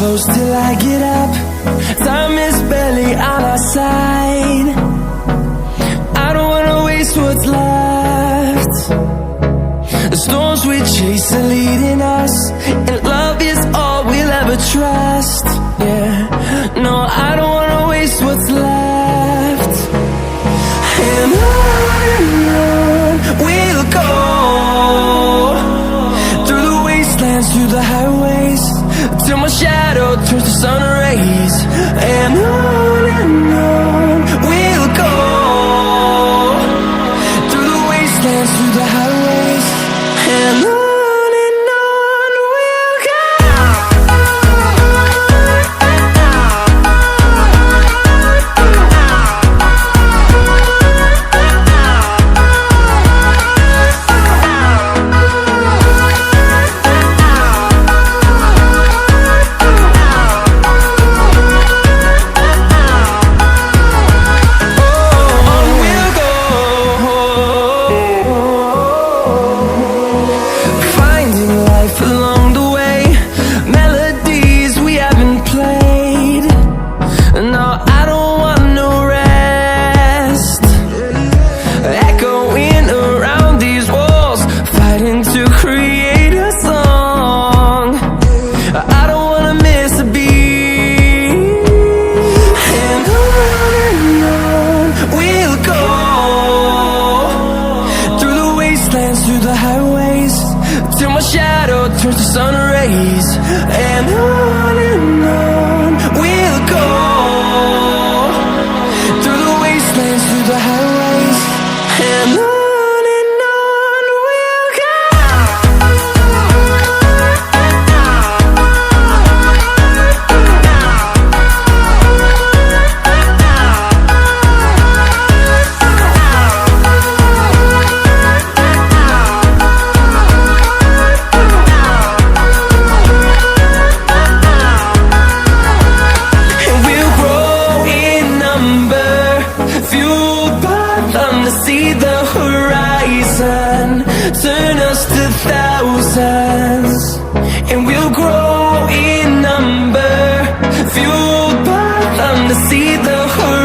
close till I get up. Time is barely on our side. I don't wanna waste what's left. The storms we chase are leading us, and love is all we'll ever trust. Yeah, no, I don't wanna waste what's left. And on we'll go, through the wastelands, through the highways, till my shadow turns to sun rays. And on we'll go, through the wastelands, through the highways, and on we'll go. Through the highways, till my shadow turns to sun rays. And on we'll go, through the wastelands, through the highways, and on we'll go. See the horizon, turn us to thousands, and we'll grow in number, fueled by them to see the horizon.